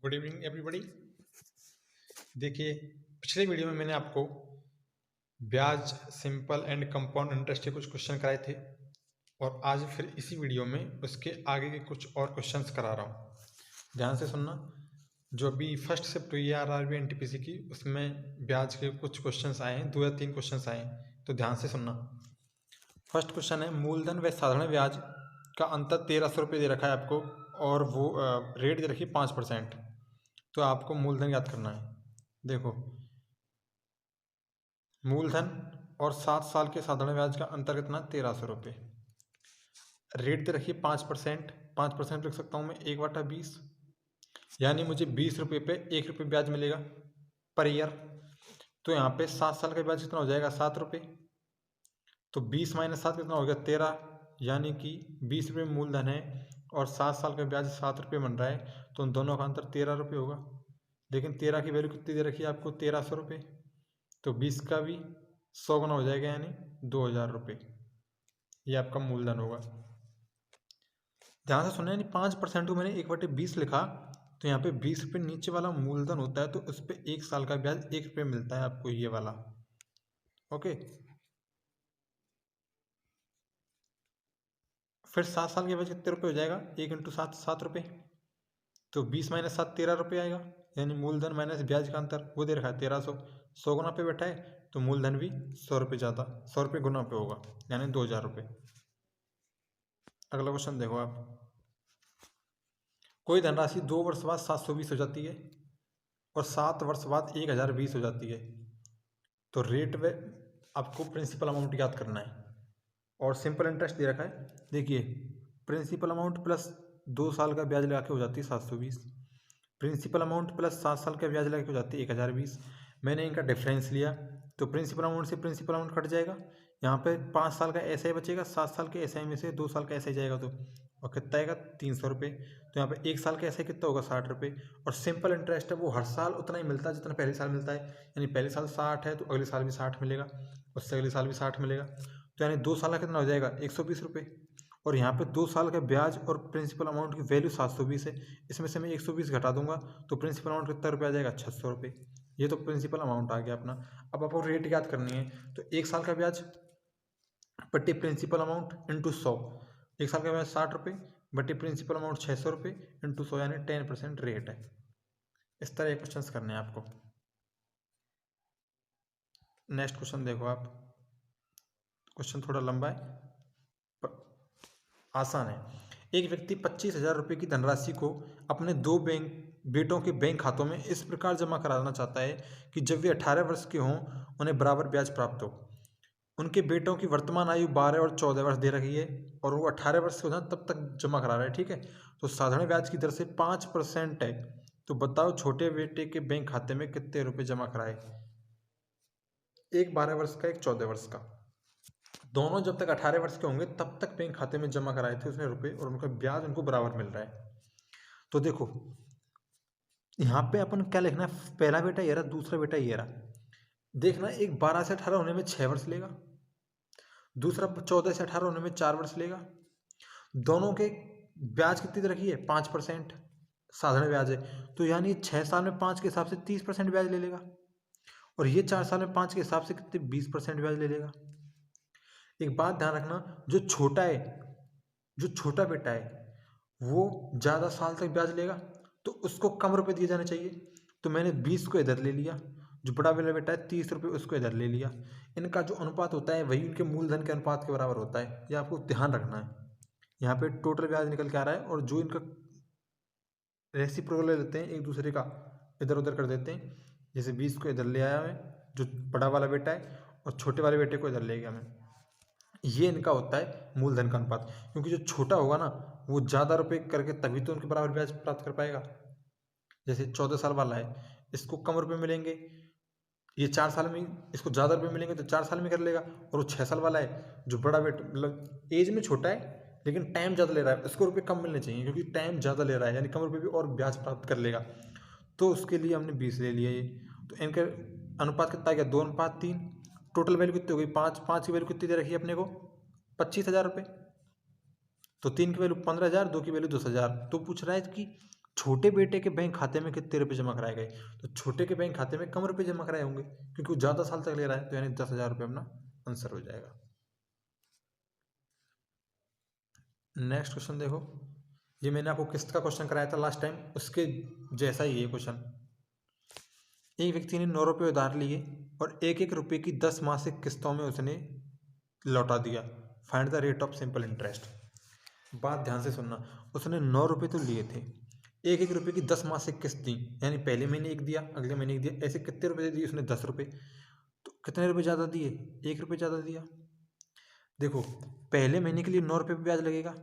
Good evening everybody. देखिए, पिछले video में मैंने आपको ब्याज, सिंपल एंड कंपाउंड इंटरेस्ट के कुछ क्वेश्चन कराए थे और आज फिर इसी वीडियो में उसके आगे के कुछ और क्वेश्चंस करा रहा हूँ। ध्यान से सुनना। जो अभी फर्स्ट शिफ्ट हुई है आरआरबी एनटीपीसी की, उसमें ब्याज के कुछ क्वेश्चंस आए हैं, 2 या 3 क्वेश्चंस आए हैं, तो ध्यान से सुनना। फर्स्ट क्वेश्चन है, मूलधन व साधारण ब्याज का अंतर 1300 रुपये दे रखा है आपको और वो रेट दे रखी है 5%। तो आपको मूलधन याद करना है। देखो, मूलधन और 7 साल के साधारण ब्याज का अंतर कितना, 1300 रुपये। रेट दे रखिए 5%। 5% लिख सकता हूँ मैं 1/20, यानी मुझे 20 रुपये पे 1 रुपये ब्याज मिलेगा पर ईयर। तो यहाँ पे 7 साल का ब्याज कितना हो जाएगा, 7 रुपये। तो 20 - 7 कितना हो गया, 13, यानी कि 20 रुपये मूलधन है और 7 साल का ब्याज 7 रुपये बन रहा है, तो उन दोनों का अंतर 13 रुपये होगा। लेकिन 13 की वैल्यू कितनी दे रखी है आपको, 1300 रुपये। तो 20 का भी 100 गुना हो जाएगा, यानी 2000 रुपये। ये आपका मूलधन होगा। ध्यान से सुनना, यानी 5% को मैंने 1/20 लिखा, तो यहाँ पे 20 रुपये नीचे वाला मूलधन होता है, तो उस पर 1 साल का ब्याज 1 रुपये मिलता है आपको, ये वाला। ओके, फिर 7 साल के ब्याज कितने रुपये हो जाएगा, 1 × 7 7 रुपये। तो 20 - 7 13 रुपये आएगा, यानी मूलधन माइनस ब्याज का अंतर वो दे रखा है 1300। 100 गुना पे बैठा है, तो मूलधन भी 100 रुपये ज़्यादा, 100 रुपये गुना पे होगा, यानी 2000 रुपये। अगला क्वेश्चन देखो आप। कोई धनराशि 2 वर्ष बाद 720 हो जाती है और 7 वर्ष बाद 1020 हो जाती है। तो रेट वे आपको प्रिंसिपल अमाउंट याद करना है और सिंपल इंटरेस्ट दे रखा है। देखिए, प्रिंसिपल अमाउंट प्लस 2 साल का ब्याज लगा के हो जाती है 720। प्रिंसिपल अमाउंट प्लस 7 साल का ब्याज लगा के हो जाती है 1020। मैंने इनका डिफरेंस लिया, तो प्रिंसिपल अमाउंट से प्रिंसिपल अमाउंट कट जाएगा। यहाँ पे 5 साल का ऐसा ही बचेगा, 7 साल के ऐसा ही में से 2 साल का ऐसा ही जाएगा, तो और कितना आएगा, 300 रुपये। तो यहाँ पे 1 साल का ऐसा कितना होगा, 60 रुपये। और सिंपल इंटरेस्ट है, वो हर साल उतना ही मिलता है जितना पहले साल मिलता है, यानी पहले साल 60 है तो अगले साल भी 60 मिलेगा, उससे अगले साल भी 60 मिलेगा। तो यानी 2 साल का कितना हो जाएगा, 120 रुपये। और यहाँ पे 2 साल का ब्याज और प्रिंसिपल अमाउंट की वैल्यू 720 है, इसमें से मैं 120 घटा दूंगा, तो प्रिंसिपल अमाउंट कितना रुपये आ जाएगा, 600 रुपये। ये तो प्रिंसिपल अमाउंट आ गया अपना। अब आपको रेट याद करनी है, तो 1 साल का ब्याज बट्टी प्रिंसिपल अमाउंट इंटू 100। 1 साल का ब्याज 60 रुपये बट्टी प्रिंसिपल अमाउंट 600 रुपये इंटू 100, यानी 10% रेट है। इस तरह के क्वेश्चन करने हैं आपको। नेक्स्ट क्वेश्चन देखो आप। क्वेश्चन थोड़ा लंबा है पर आसान है। एक व्यक्ति 25,000 रुपये की धनराशि को अपने 2 बेटों के बैंक खातों में इस प्रकार जमा कराना चाहता है कि जब वे 18 वर्ष के हों उन्हें बराबर ब्याज प्राप्त हो। उनके बेटों की वर्तमान आयु 12 और 14 वर्ष दे रखी है और वो 18 वर्ष के हो जाए तब तक जमा करा रहा है, ठीक है। तो साधारण ब्याज की दर से 5% है। तो बताओ छोटे बेटे के बैंक खाते में कितने रुपए जमा कराए। एक 12 वर्ष का, एक 14 वर्ष का, दोनों जब तक 18 वर्ष के होंगे तब तक बैंक खाते में जमा कराए थे उसने रुपए, और उनका ब्याज उनको बराबर मिल रहा है। तो देखो, यहाँ पे अपन क्या लिखना है, पहला बेटा ये रहा, दूसरा बेटा ये रहा। देखना, एक 12 से 18 होने में 6 वर्ष लेगा, दूसरा 14 से 18 होने में 4 वर्ष लेगा। दोनों के ब्याज कितनी दे रखी है, 5% साधारण ब्याज है, तो यानी 6 साल में 5 के हिसाब से 30% ब्याज ले लेगा, और ये 4 साल में 5 के हिसाब से कितने, 20% ब्याज ले लेगा। एक बात ध्यान रखना, जो छोटा है, जो छोटा बेटा है वो ज़्यादा साल तक ब्याज लेगा, तो उसको कम रुपए दिए जाने चाहिए। तो मैंने 20 को इधर ले लिया, जो बड़ा वाला बेटा है 30 रुपये उसको इधर ले लिया। इनका जो अनुपात होता है वही उनके मूलधन के अनुपात के बराबर होता है, ये आपको ध्यान रखना है। यहाँ पे टोटल ब्याज निकल के आ रहा है, और जो इनका रेसिप्रोकल ले लेते हैं, एक दूसरे का इधर उधर कर देते हैं। जैसे 20 को इधर ले आया मैं, जो बड़ा वाला बेटा है, और छोटे वाले बेटे को इधर ले गया मैं। ये इनका होता है मूलधन का अनुपात, क्योंकि जो छोटा होगा ना वो ज़्यादा रुपए करके तभी तो उनके बराबर ब्याज प्राप्त कर पाएगा। जैसे 14 साल वाला है, इसको कम रुपए मिलेंगे, ये 4 साल में, इसको ज़्यादा रुपए मिलेंगे तो 4 साल में कर लेगा। और वो 6 साल वाला है, जो बड़ा बेटा मतलब एज में छोटा है लेकिन टाइम ज़्यादा ले रहा है, उसको रुपये कम मिलने चाहिए क्योंकि टाइम ज़्यादा ले रहा है, यानी कम रुपये भी और ब्याज प्राप्त कर लेगा। तो उसके लिए हमने 20 ले लिया ये। तो इनके अनुपात कितना आ गया, 2:3। टोटल वैल्यू कितनी हो गई, 5। 5 की वैल्यू कितनी दे रखी है अपने को, 25,000 रुपये। तो 3 की वैल्यू 15,000, 2 की वैल्यू 10,000। तो पूछ रहा है कि छोटे बेटे के बैंक खाते में कितने रुपए जमा कराए गए, तो छोटे के बैंक खाते में कम रुपए जमा कराए होंगे क्योंकि वो ज़्यादा साल तक ले रहा है, तो यानी 10,000 रुपये अपना आंसर हो जाएगा। नेक्स्ट क्वेश्चन देखो, ये मैंने आपको किस्त का क्वेश्चन कराया था लास्ट टाइम, उसके जैसा ही ये क्वेश्चन। एक व्यक्ति ने 9 रुपये उधार लिए और 1-1 रुपये की 10 मासिक किस्तों में उसने लौटा दिया। Find the rate of simple interest. बात ध्यान से सुनना, उसने 9 रुपये तो लिए थे, 1-1 रुपये की 10 मासिक किस्त दी, यानी पहले महीने एक दिया, अगले महीने एक दिया, ऐसे कितने रुपए दिए उसने? 10 रुपये। तो कितने रुपए ज़्यादा दिए? 1 रुपये ज़्यादा दिया। देखो, पहले महीने के लिए 9 रुपये पे ब्याज लगेगा,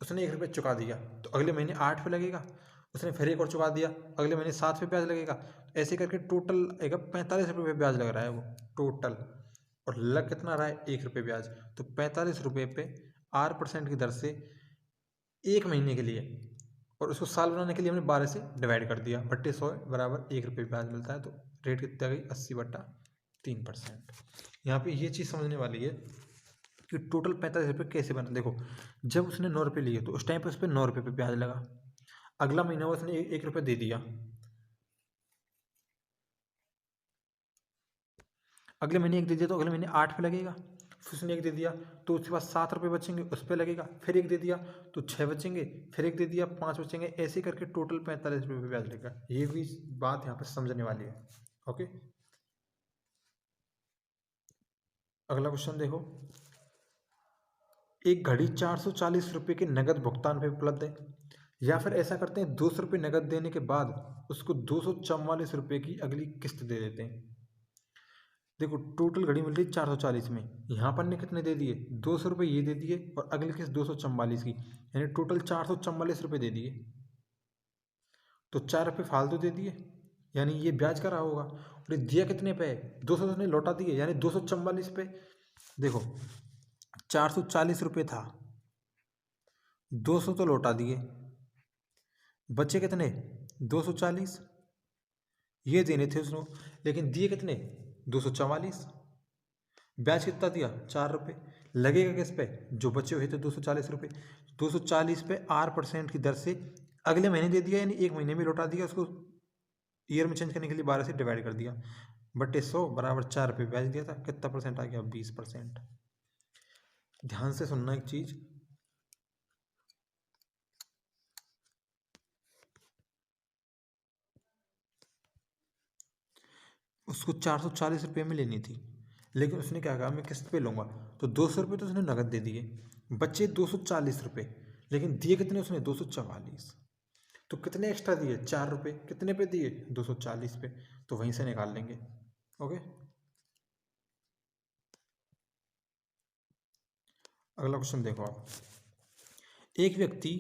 उसने 1 रुपये चुका दिया, तो अगले महीने 8 पे लगेगा, उसने फिर एक और चुका दिया, अगले महीने 7 पे ब्याज लगेगा, ऐसे करके टोटल आएगा 45 रुपये पे ब्याज लग रहा है वो टोटल, और लग कितना रहा है? 1 रुपये ब्याज। तो 45 रुपये पे 8% की दर से 1 महीने के लिए, और उसको साल बनाने के लिए हमने 12 से डिवाइड कर दिया, बट्टे 100 बराबर 1 रुपये ब्याज मिलता है। तो रेट कितना गई? 80/3%। यहाँ पे ये चीज़ समझने वाली है कि टोटल 45 रुपये कैसे बना। देखो, जब उसने 9 रुपये लिए तो उस टाइम पे उस पर 9 रुपये पे ब्याज लगा, अगला महीना उसने 1 रुपये दे दिया, अगले महीने 1 दे दिया तो अगले महीने 8 पे लगेगा, फिर उसने 1 दे दिया तो उसके बाद 7 रुपये बचेंगे, उस पर लगेगा, फिर 1 दे दिया तो 6 बचेंगे, फिर 1 दे दिया 5 बचेंगे, ऐसे करके टोटल 45 रुपये पे ब्याज लगेगा। ये भी बात यहाँ पे समझने वाली है। ओके, अगला क्वेश्चन देखो, एक घड़ी 440 रुपये के नगद भुगतान पे उपलब्ध है, या फिर ऐसा करते हैं 200 रुपये नगद देने के बाद उसको 244 रुपये की अगली किस्त दे देते हैं। देखो, टोटल घड़ी मिल रही 440 में, यहाँ पर ने कितने दे दिए? 200 रुपये ये दे दिए और अगली किस्त 244 की, यानी टोटल 444 रुपये दे दिए, तो 4 रुपये फालतू दे दिए, यानी ये ब्याज का रहा होगा। और ये दिया कितने पे है? 200 उसने लौटा दिए, यानी 244 पे। देखो, 440 रुपये था, 200 तो लौटा दिए, बचे कितने? 240, ये देने थे उसने, लेकिन दिए कितने? 244। ब्याज कितना दिया? 4 रुपये। लगेगा किस पे? जो बचे हुए थे 240 रुपये। 240 पे 8% की दर से अगले महीने दे दिया, यानी 1 महीने में लौटा दिया, उसको ईयर में चेंज करने के लिए 12 से डिवाइड कर दिया, बटे 100 बराबर 4 रुपये ब्याज दिया था। कितना परसेंट आ गया? 20%। ध्यान से सुनना एक चीज़, उसको 440 रुपये में लेनी थी, लेकिन उसने क्या कहा? मैं किस्त पे लूँगा, तो 200 रुपये तो उसने नगद दे दिए, बचे 240 रुपये, लेकिन दिए कितने उसने? 244। तो कितने एक्स्ट्रा दिए? 4 रुपये। कितने पे दिए? 240 पे, तो वहीं से निकाल लेंगे। ओके, अगला क्वेश्चन देखो आप, एक व्यक्ति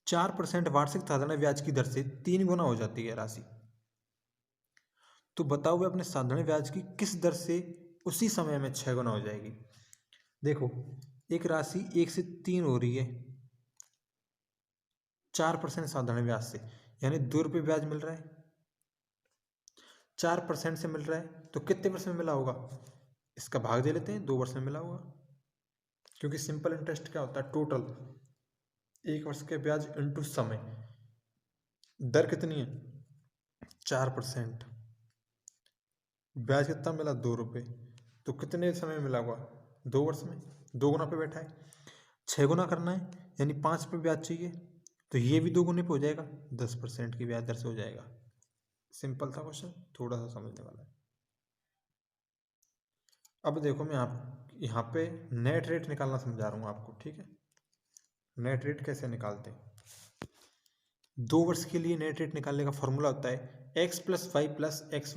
4% वार्षिक साधारण ब्याज की दर से 3 गुना हो जाती है राशि, तो बताओ वे अपने साधारण ब्याज की किस दर से उसी समय में 6 गुना हो जाएगी। देखो, एक राशि 1 से 3 हो रही है 4% साधारण ब्याज से, यानी 2 रुपये ब्याज मिल रहा है, 4% से मिल रहा है, तो कितने वर्ष में मिला होगा? इसका भाग दे लेते हैं, 2 वर्ष में मिला होगा, क्योंकि सिंपल इंटरेस्ट क्या होता है? टोटल 1 वर्ष के ब्याज इंटू समय, दर कितनी है? 4%, ब्याज कितना मिला? 2 रुपये, तो कितने समय मिला होगा? 2 वर्ष में, 2 गुना पे बैठा है, 6 गुना करना है, यानी 5 पे ब्याज चाहिए, तो ये भी 2 गुने पे हो जाएगा, 10% की ब्याज दर से हो जाएगा। सिंपल था क्वेश्चन, थोड़ा सा समझने वाला है। अब देखो, मैं आप यहाँ पे नेट रेट निकालना समझा रहा हूँ आपको, ठीक है? नेट रेट कैसे निकालते हैं? 2 वर्ष के लिए नेट रेट निकालने का फॉर्मूला होता है x+y+xy/100।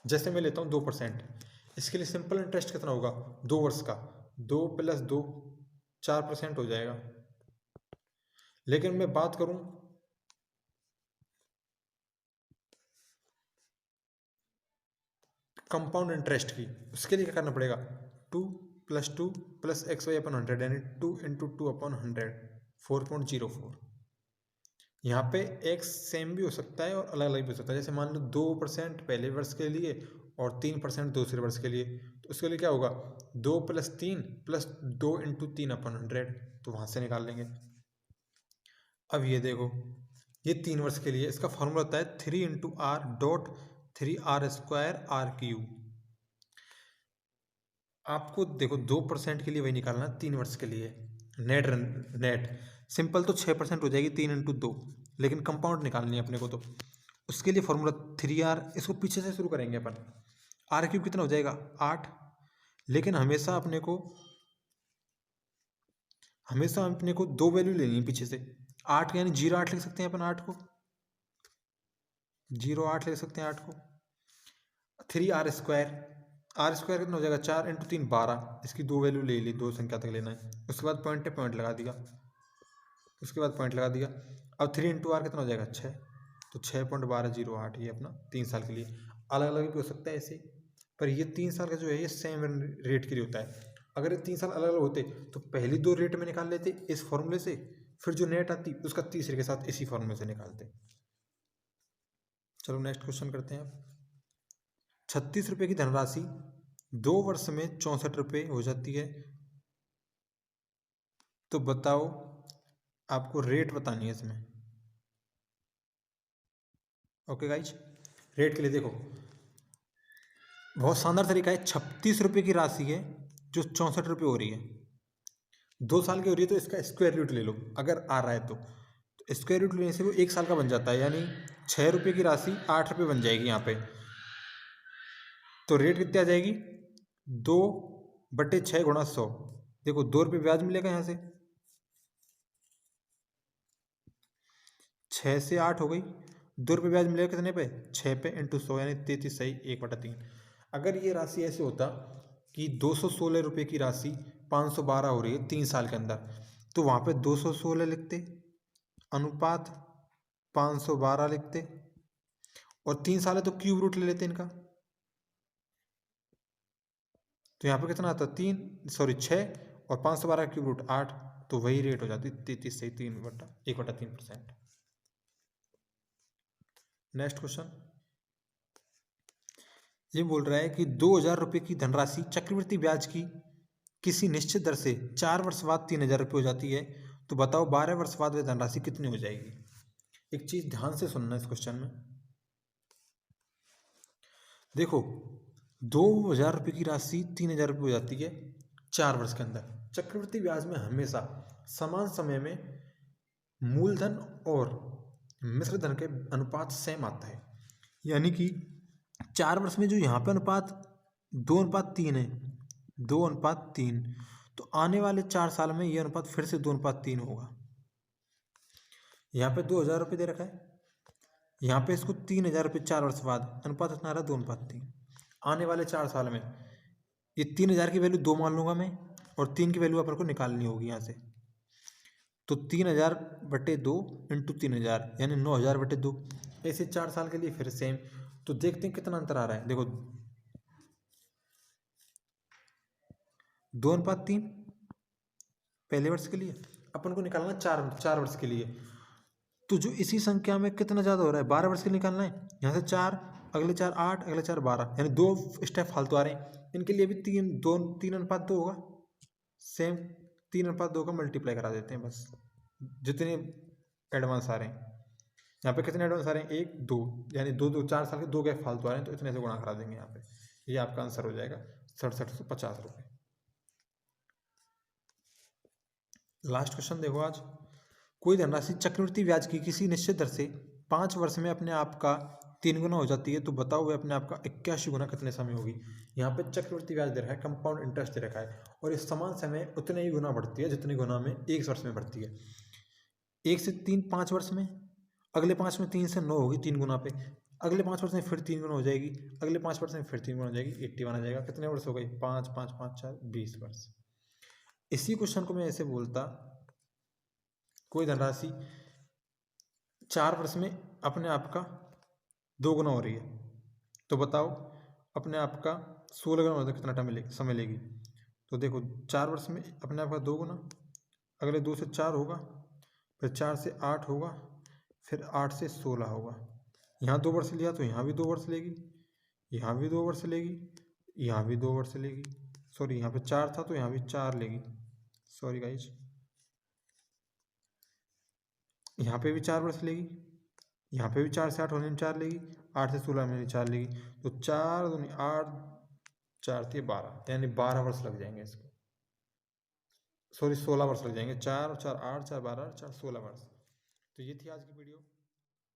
जैसे मैं लेता हूँ 2%, इसके लिए सिंपल इंटरेस्ट कितना होगा? 2 वर्ष का 2 + 2 4% हो जाएगा। लेकिन मैं बात करूँ कंपाउंड इंटरेस्ट की, उसके लिए क्या करना पड़ेगा? 2 + 2 + xy/100, यानी 2 × 2/100, 4.04। यहाँ पे x सेम भी हो सकता है और अलग अलग भी हो सकता है। जैसे मान लो 2% पहले वर्ष के लिए और 3% दूसरे वर्ष के लिए, तो उसके लिए क्या होगा? 2 + 3 + 2 × 3/100, तो वहाँ से निकाल लेंगे। अब ये देखो, ये 3 वर्ष के लिए, इसका फॉर्मूला होता है 3 × R.3R² आपको देखो 2% के लिए वही निकालना, 3 वर्ष के लिए नेट सिंपल तो 6% हो जाएगी 3 × 2, लेकिन कंपाउंड निकालनी है अपने को, तो उसके लिए फॉर्मूला 3R, इसको पीछे से शुरू करेंगे अपन। R³ कितना हो जाएगा 8, लेकिन हमेशा अपने को 2 वैल्यू लेनी है पीछे से। 8 यानी 0.8 लिख सकते हैं अपन, 8 को 0.8 लिख सकते हैं 8 को। 3R², R² कितना हो जाएगा 4 × 3 12, इसकी 2 वैल्यू ले ली, 2 संख्या तक लेना है। उसके बाद पॉइंट पे पॉइंट लगा दिया, अब 3 × R कितना हो जाएगा 6, तो 6.1208, ये अपना 3 साल के लिए। अलग अलग भी हो सकता है ऐसे, पर ये 3 साल का जो है ये सेम रेट के लिए होता है। अगर ये 3 साल अलग अलग होते तो पहली 2 रेट में निकाल लेते इस फॉर्मूले से, फिर जो नेट आती उसका तीसरे के साथ इसी फॉर्मूले से निकालते। चलो नेक्स्ट क्वेश्चन करते हैं आप। 36 रुपये की धनराशि 2 वर्ष में 64 रुपये हो जाती है, तो बताओ, आपको रेट बतानी है इसमें। ओके गाइज, रेट के लिए देखो बहुत शानदार तरीका है। 36 रुपये की राशि है जो 64 रुपये हो रही है, 2 साल की हो रही है, तो इसका स्क्वायर रूट ले लो अगर आ रहा है तो स्क्वायर रूट लेने से वो 1 साल का बन जाता है, यानी 6 रुपये की राशि 8 रुपये बन जाएगी यहाँ पे। तो रेट कितनी आ जाएगी 2/6 × 100। देखो 2 रुपये ब्याज मिलेगा यहाँ से, 6 से 8 हो गई, 2 रुपये ब्याज मिलेगा कितने पे 6 पे × 100, यानी 33 सही 1/3। अगर ये राशि ऐसे होता कि 216 रुपये की राशि 512 हो रही है 3 साल के अंदर, तो वहाँ पे 216 लिखते, अनुपात 512 लिखते, और 3 साल है तो क्यूब रूट ले लेते इनका, तो यहाँ पे कितना आता 6 और 512 क्यूब रूट 8, तो वही रेट हो जाती 33 सही 1/3%। नेक्स्ट क्वेश्चन ये बोल रहा है कि 2000 रुपये की धनराशि चक्रवृद्धि ब्याज की किसी निश्चित दर से 4 वर्ष बाद 3000 रुपये हो जाती है, तो बताओ 12 वर्ष बाद वह धनराशि कितनी हो जाएगी। एक चीज ध्यान से सुनना इस क्वेश्चन में, देखो 2000 रुपये की राशि 3000 रुपये हो जाती है 4 वर्ष के अंदर। चक्रवृद्धि ब्याज में हमेशा समान समय में मूलधन और मिश्र धन के अनुपात सेम आता है, यानी कि 4 वर्ष में जो यहाँ पे अनुपात 2:3 है, 2:3, तो आने वाले 4 साल में ये अनुपात फिर से 2:3 होगा। यहाँ पे 2000 रुपये दे रखा है, यहाँ पे इसको 3000 रुपये 4 वर्ष बाद, अनुपात इतना रहा 2:3। आने वाले 4 साल में ये 3000 की वैल्यू 2 मान लूंगा मैं, और 3 की वैल्यू अपन को निकालनी होगी यहाँ से, तो 3000/2 × 3000 यानी 9000/2, ऐसे 4 साल के लिए फिर सेम। तो देखते हैं कितना अंतर आ रहा है। देखो 2:3 पहले वर्ष के लिए, अपन को निकालना 4 वर्ष के लिए, तो जो इसी संख्या में कितना ज़्यादा हो रहा है 12 वर्ष के लिए निकालना है। यहाँ से 4, अगले 4 8, अगले 4 12, यानी 2 स्टेप फालतू आ रहे हैं। इनके लिए भी 3:2 होगा, सेम 3:2 का मल्टीप्लाई करा देते हैं बस, जितने एडवांस आ रहे हैं। यहाँ पे कितने एडवांस आ रहे हैं 1 2, यानी 2 4 साल के 2 गैप फालतू आ रहे हैं, तो इतने से गुणा करा देंगे यहाँ पे, ये आपका आंसर हो जाएगा 6750 रुपये। लास्ट क्वेश्चन देखो आज, कोई धनराशि चक्रवृद्धि ब्याज की किसी निश्चित दर से 5 वर्ष में अपने आप का 3 गुना हो जाती है, तो बताओ वह अपने आप का 81 गुना कितने समय होगी। यहाँ पे चक्रवृद्धि ब्याज दे रखा है, कंपाउंड इंटरेस्ट दे रखा है, और इस समान समय उतने ही गुना बढ़ती है जितने गुना में 1 वर्ष में बढ़ती है। 1 से 3 5 वर्ष में, अगले 5 में 3 से 9 होगी 3 गुना पे, अगले 5 वर्ष में फिर 3 गुना हो जाएगी, अगले 5 वर्ष में फिर 3 गुना हो जाएगी, 81 आ जाएगा। कितने वर्ष हो गए 5 5 5 4 20 वर्ष। इसी क्वेश्चन को मैं ऐसे बोलता, कोई धनराशि 4 वर्ष में अपने आप का 2 गुना हो रही है, तो बताओ अपने आप का 16 गुना होता कितना टाइम समय लेगी। तो देखो 4 वर्ष में अपने आप का 2 गुना, अगले 2 से 4 होगा, फिर 4 से 8 होगा, फिर 8 से 16 होगा। यहाँ 2 वर्ष लिया तो यहाँ भी 2 वर्ष लेगी, यहाँ भी 2 वर्ष लेगी, यहाँ भी 2 वर्ष लेगी, सॉरी यहाँ पे 4 था तो यहाँ भी 4 लेगी, सॉरी गाइज। यहाँ पे भी 4 वर्ष लेगी, यहाँ पे भी 4 से 8 होने में 4 लेगी, 8 से 16 में 4 लेगी, तो 4 दूनी 8, 4 3 12, यानी 12 वर्ष लग जाएंगे इसको, सॉरी 16 वर्ष लग जाएंगे। 4 और 4 8, 4 12, 4 16 वर्ष। तो ये थी आज की वीडियो।